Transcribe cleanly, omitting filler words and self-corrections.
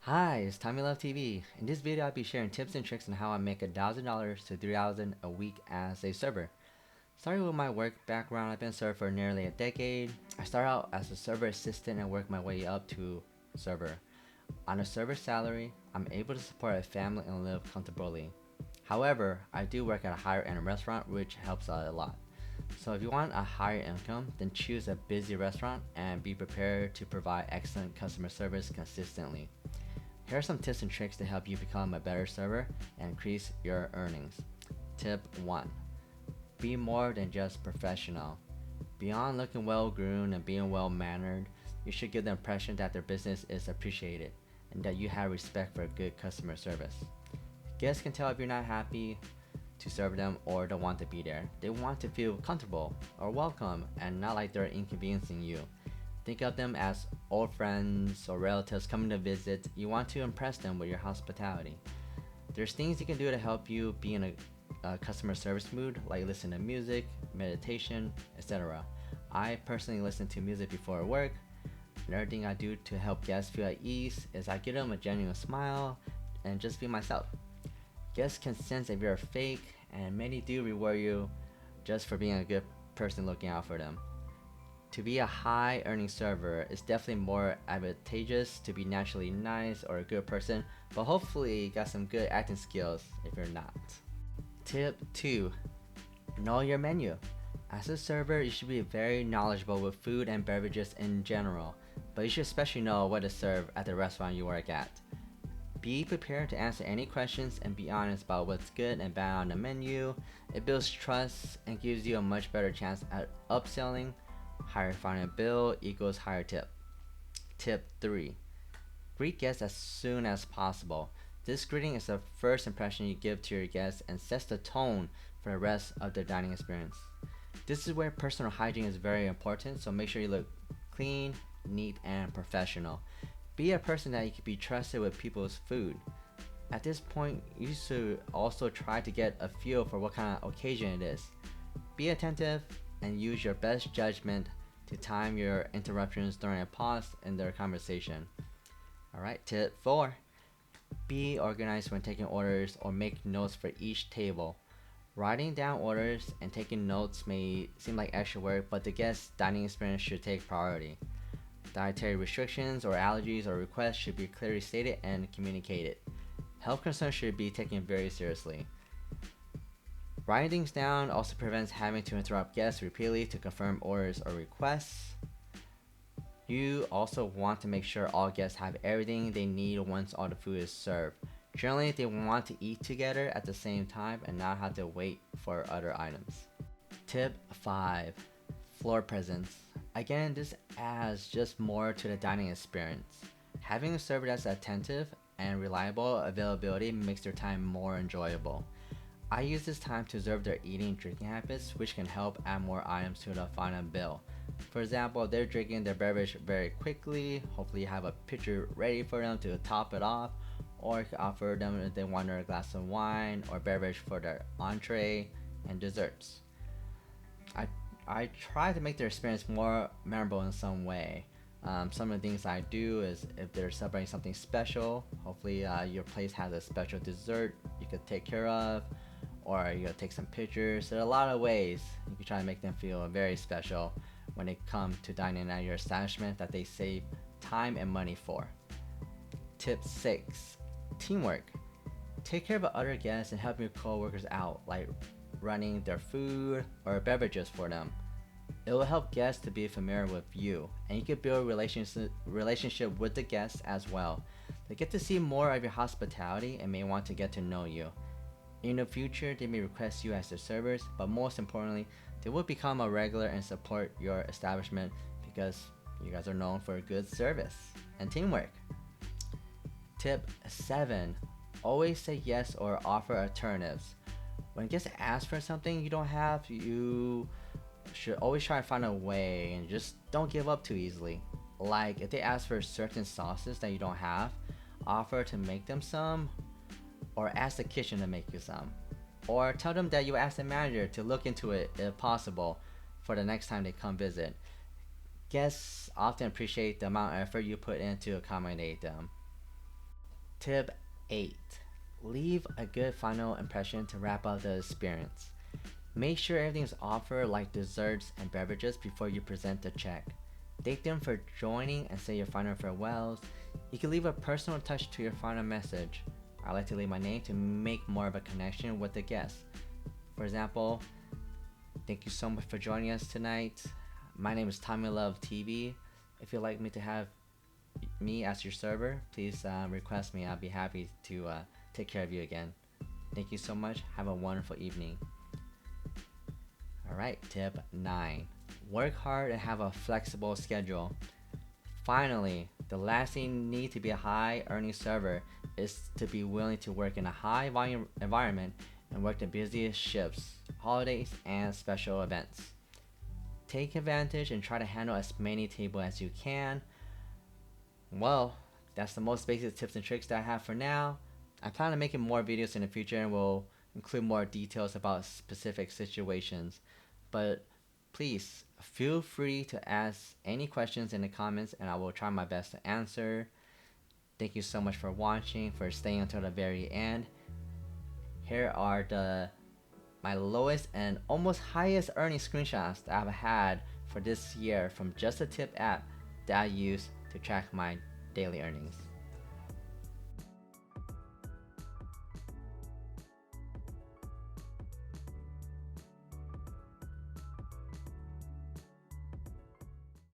Hi, it's Tommy Love TV. In this video, I'll be sharing tips and tricks on how I make $1,000 to $3,000 a week as a server. Starting with my work background, I've been a server for nearly a decade. I started out as a server assistant and worked my way up to server. On a server salary, I'm able to support a family and live comfortably. However, I do work at a higher end restaurant, which helps out a lot. So if you want a higher income, then choose a busy restaurant and be prepared to provide excellent customer service consistently. Here are some tips and tricks to help you become a better server and increase your earnings. Tip 1. Be more than just professional. Beyond looking well groomed and being well mannered, you should give the impression that their business is appreciated and that you have respect for good customer service. Guests can tell if you're not happy to serve them or don't want to be there. They want to feel comfortable or welcome and not like they're inconveniencing you. Think of them as old friends or relatives coming to visit. You want to impress them with your hospitality. There's things you can do to help you be in a customer service mood, like listen to music, meditation, etc. I personally listen to music before work. Another thing I do to help guests feel at ease is I give them a genuine smile and just be myself. Guests can sense if you're fake, and many do reward you just for being a good person looking out for them. To be a high earning server, it's definitely more advantageous to be naturally nice or a good person, but hopefully you got some good acting skills if you're not. Tip 2. Know your menu. As a server, you should be very knowledgeable with food and beverages in general, but you should especially know what to serve at the restaurant you work at. Be prepared to answer any questions and be honest about what's good and bad on the menu. It builds trust and gives you a much better chance at upselling. Higher final bill equals higher tip. Tip 3. Greet guests as soon as possible. This greeting is the first impression you give to your guests and sets the tone for the rest of their dining experience. This is where personal hygiene is very important, so make sure you look clean, neat, and professional. Be a person that you can be trusted with people's food. At this point, you should also try to get a feel for what kind of occasion it is. Be attentive and use your best judgment to time your interruptions during a pause in their conversation. Alright, tip 4. Be organized when taking orders or make notes for each table. Writing down orders and taking notes may seem like extra work, but the guest's dining experience should take priority. Dietary restrictions or allergies or requests should be clearly stated and communicated. Health concerns should be taken very seriously. Writing things down also prevents having to interrupt guests repeatedly to confirm orders or requests. You also want to make sure all guests have everything they need once all the food is served. Generally, they want to eat together at the same time and not have to wait for other items. Tip 5. Floor presence. Again, this adds just more to the dining experience. Having a server that's attentive and reliable availability makes their time more enjoyable. I use this time to observe their eating and drinking habits, which can help add more items to the final bill. For example, if they're drinking their beverage very quickly, hopefully you have a pitcher ready for them to top it off, or you can offer them if they want a glass of wine or beverage for their entree and desserts. I try to make their experience more memorable in some way. Some of the things I do is if they're celebrating something special, hopefully your place has a special dessert you could take care of, or you gotta take some pictures. There are a lot of ways you can try to make them feel very special when they come to dining at your establishment that they save time and money for. Tip 6. Teamwork. Take care of other guests and help your co-workers out, like running their food or beverages for them. It will help guests to be familiar with you, and you can build a relationship with the guests as well. They get to see more of your hospitality and may want to get to know you. In the future, they may request you as their servers, but most importantly, they will become a regular and support your establishment because you guys are known for good service and teamwork. Tip 7. Always say yes or offer alternatives. When guests ask for something you don't have, you should always try to find a way and just don't give up too easily. Like if they ask for certain sauces that you don't have, offer to make them some, or ask the kitchen to make you some, or tell them that you ask the manager to look into it if possible for the next time they come visit. Guests often appreciate the amount of effort you put in to accommodate them. Tip 8. Leave a good final impression to wrap up the experience. Make sure everything is offered like desserts and beverages before you present the check. Thank them for joining and say your final farewells. You can leave a personal touch to your final message. I like to leave my name to make more of a connection with the guest. For example, thank you so much for joining us tonight. My name is Tommy Love TV. If you'd like me to have me as your server, please request me. I'll be happy to take care of you again. Thank you so much. Have a wonderful evening. Alright, tip 9. Work hard and have a flexible schedule. Finally, the last thing you need to be a high earning server is to be willing to work in a high volume environment and work the busiest shifts, holidays, and special events. Take advantage and try to handle as many tables as you can. Well, that's the most basic tips and tricks that I have for now. I plan on making more videos in the future and will include more details about specific situations. But please feel free to ask any questions in the comments and I will try my best to answer. Thank you so much for watching, for staying until the very end. Here are my lowest and almost highest earning screenshots that I've had for this year from just a tip app that I use to track my daily earnings.